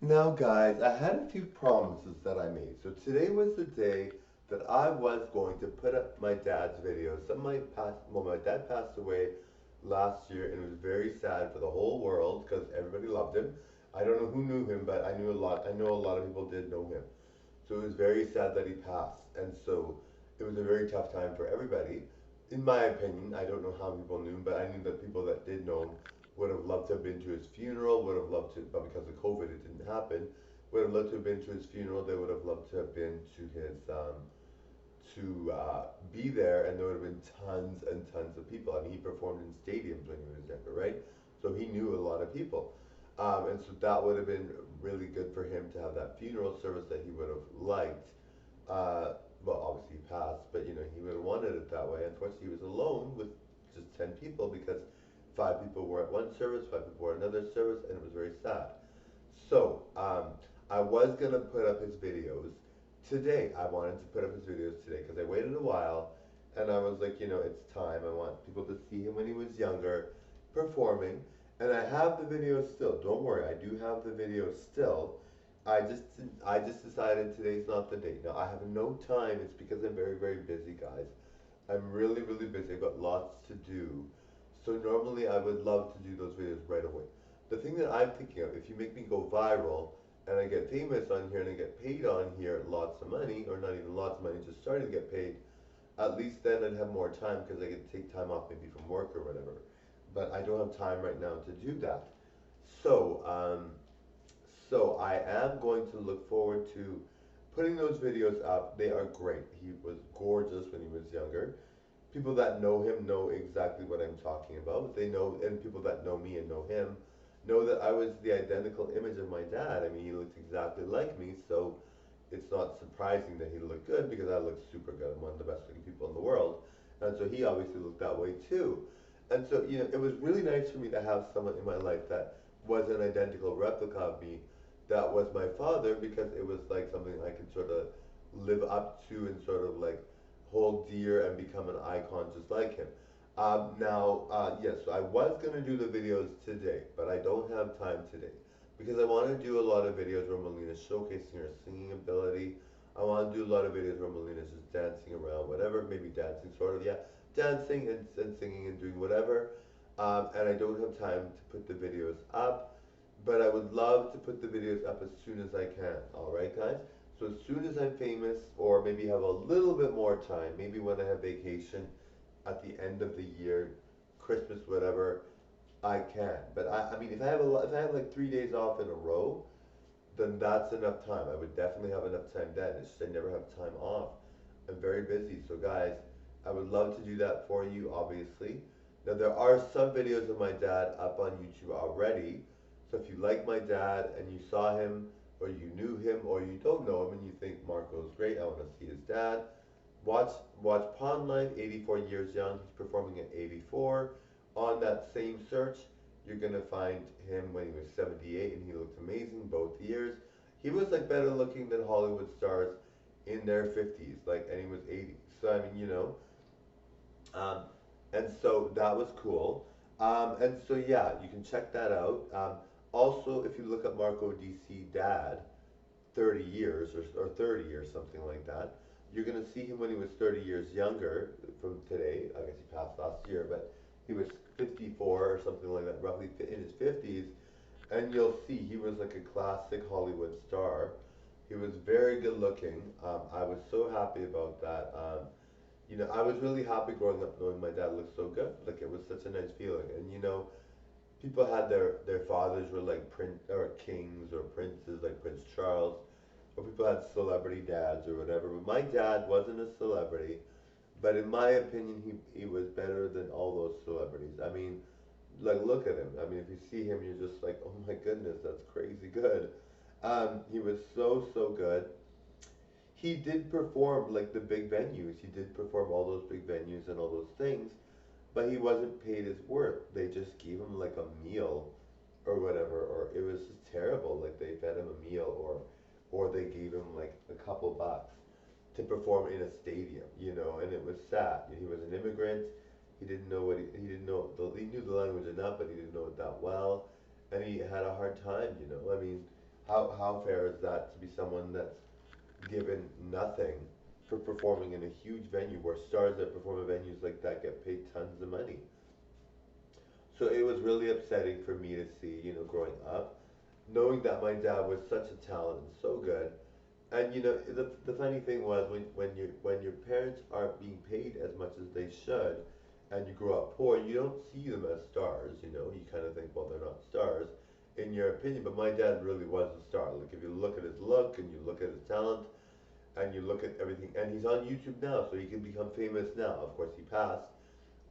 Now, guys, I had a few promises that I made. So today was the day that I was going to put up my dad's videos. My dad passed away last year, and it was very sad for the whole world because everybody loved him. I don't know who knew him, but I knew a lot. I know a lot of people did know him. So it was very sad that he passed, and so it was a very tough time for everybody. In my opinion, I don't know how people knew him, but I knew that people that did know him would have loved to have been to his funeral, would have loved to, but because of COVID it didn't happen, would have loved to have been to his funeral, they would have loved to have been to his, be there, and there would have been tons and tons of people. I mean, he performed in stadiums when he was younger, right? So he knew a lot of people. And so that would have been really good for him to have that funeral service that he would have liked. Well, obviously he passed, but he would have wanted it that way. Unfortunately, he was alone with just 10 people because 5 people were at one service, 5 people were at another service, and it was very sad. So, I was gonna put up his videos today. I wanted to put up his videos today because I waited a while, and I was like, it's time. I want people to see him when he was younger, performing, and I have the videos still. Don't worry, I do have the videos still. I just decided today's not the day. Now I have no time. It's because I'm very, very busy, guys. I'm really, really busy. I've got lots to do. So normally I would love to do those videos right away. The thing that I'm thinking of, if you make me go viral and I get famous on here and I get paid on here lots of money, or not even lots of money, just starting to get paid, at least then I'd have more time because I could take time off maybe from work or whatever. But I don't have time right now to do that. So, so I am going to look forward to putting those videos up. They are great. He was gorgeous when he was younger. People that know him know exactly what I'm talking about. They know, and people that know me and know him know that I was the identical image of my dad. I mean, he looked exactly like me, so it's not surprising that he looked good because I look super good. I'm one of the best looking people in the world. And so he obviously looked that way too. And so, it was really nice for me to have someone in my life that was an identical replica of me, that was my father, because it was like something I could sort of live up to and sort of like hold dear and become an icon just like him. Yes, so I was going to do the videos today, but I don't have time today because I want to do a lot of videos where Mileena's showcasing her singing ability. I want to do a lot of videos where Mileena's just dancing around, whatever, maybe dancing sort of, yeah, dancing and singing and doing whatever. And I don't have time to put the videos up, but I would love to put the videos up as soon as I can. All right, guys? So as soon as I'm famous, or maybe have a little bit more time, maybe when I have vacation at the end of the year, Christmas, whatever, I can. But I mean, if I have like 3 days off in a row, then that's enough time. I would definitely have enough time then. It's just I never have time off. I'm very busy. So guys, I would love to do that for you, obviously. Now there are some videos of my dad up on YouTube already. So if you like my dad and you saw him, or you knew him, or you don't know him and you think Marco's great, I want to see his dad, watch watch Pond Life, 84 years young. He's performing at 84. On that same search, you're gonna find him when he was 78 and he looked amazing both years. He was like better looking than Hollywood stars in their 50s, like, and he was 80. So I mean, um, and so that was cool. And so yeah, you can check that out. Also, if you look up Marco DC Dad, 30 years or 30 or something like that, you're going to see him when he was 30 years younger from today. I guess he passed last year, but he was 54 or something like that, roughly in his 50s. And you'll see he was like a classic Hollywood star. He was very good looking. I was so happy about that. I was really happy growing up knowing my dad looked so good. Like, it was such a nice feeling. And people had their fathers were like prince or kings or princes, like Prince Charles, or people had celebrity dads or whatever. But my dad wasn't a celebrity, but in my opinion, he was better than all those celebrities. I mean, like, look at him. I mean, if you see him, you're just like, oh my goodness, that's crazy good. He was so, so good. He did perform like the big venues. He did perform all those big venues and all those things, but he wasn't paid his worth. They just gave him like a meal or whatever, or it was just terrible. Like, they fed him a meal, or they gave him like a couple bucks to perform in a stadium, and it was sad. He was an immigrant. He didn't know he didn't know he knew the language enough, but he didn't know it that well, and he had a hard time. I mean, How fair is that to be someone that's given nothing for performing in a huge venue where stars that perform at venues like that get paid tons of money? So it was really upsetting for me to see, growing up, knowing that my dad was such a talent and so good. And the funny thing was when your parents aren't being paid as much as they should, and you grow up poor, you don't see them as stars. You kind of think, well, they're not stars, in your opinion. But my dad really was a star. Like if you look at his look and you look at his talent and you look at everything, and he's on YouTube now, so he can become famous now. Of course, he passed,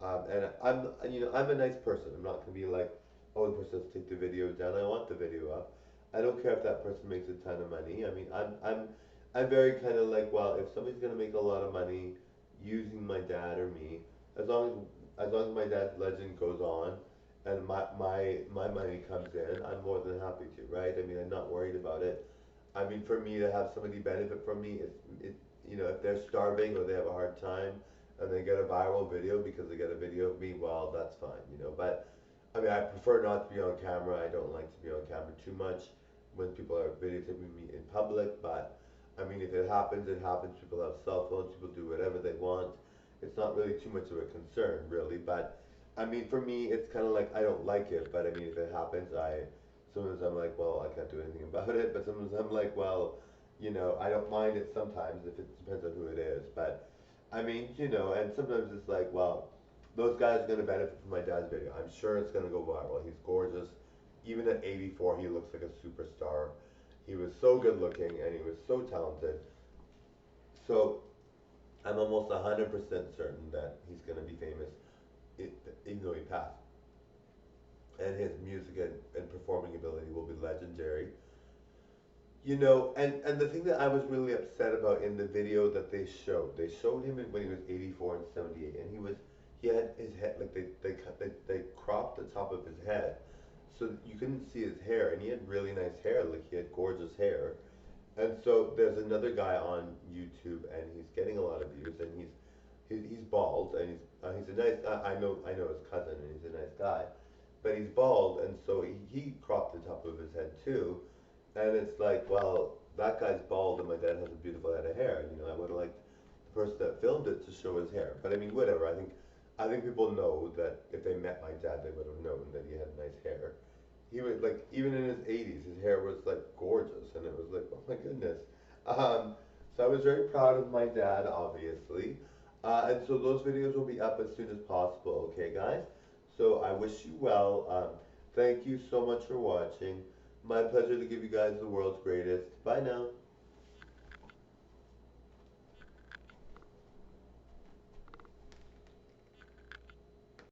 and I'm a nice person. I'm not gonna be like, oh, the person has to take the video down. I want the video up. I don't care if that person makes a ton of money. I mean, I'm very kind of like, well, if somebody's gonna make a lot of money using my dad or me, as long as long as my dad's legend goes on, and my money comes in, I'm more than happy to, right? I mean, I'm not worried about it. I mean, for me to have somebody benefit from me, if they're starving or they have a hard time and they get a viral video because they get a video of me, well, that's fine. But I mean, I prefer not to be on camera. I don't like to be on camera too much when people are videotaping me in public. But I mean, if it happens, it happens. People have cell phones. People do whatever they want. It's not really too much of a concern, really. But I mean, for me, it's kind of like I don't like it. But I mean, if it happens, sometimes I'm like, well, I can't do anything about it. But sometimes I'm like, well, I don't mind it sometimes if it depends on who it is. But I mean, and sometimes it's like, well, those guys are gonna benefit from my dad's video. I'm sure it's gonna go viral. He's gorgeous. Even at 84, he looks like a superstar. He was so good looking and he was so talented. So I'm almost 100% certain that he's gonna be famous, even though he passed. And his music and performing ability will be legendary. And the thing that I was really upset about in the video that they showed him when he was 84 and 78, and he had his head, like they cropped the top of his head, so you couldn't see his hair, and he had really nice hair, like he had gorgeous hair. And so there's another guy on YouTube, and he's getting a lot of views, and he's bald, and he's a nice. I know his cousin, and he's a nice guy, but he's bald, and so he cropped the top of his head too, and it's like, well, that guy's bald, and my dad has a beautiful head of hair. I would have liked the person that filmed it to show his hair, but I mean, whatever. I think people know that if they met my dad, they would have known that he had nice hair. He was like, even in his 80s, his hair was like gorgeous, and it was like, oh my goodness. Um, so I was very proud of my dad, obviously. And so those videos will be up as soon as possible, okay, guys? So I wish you well. Thank you so much for watching. My pleasure to give you guys the world's greatest. Bye now.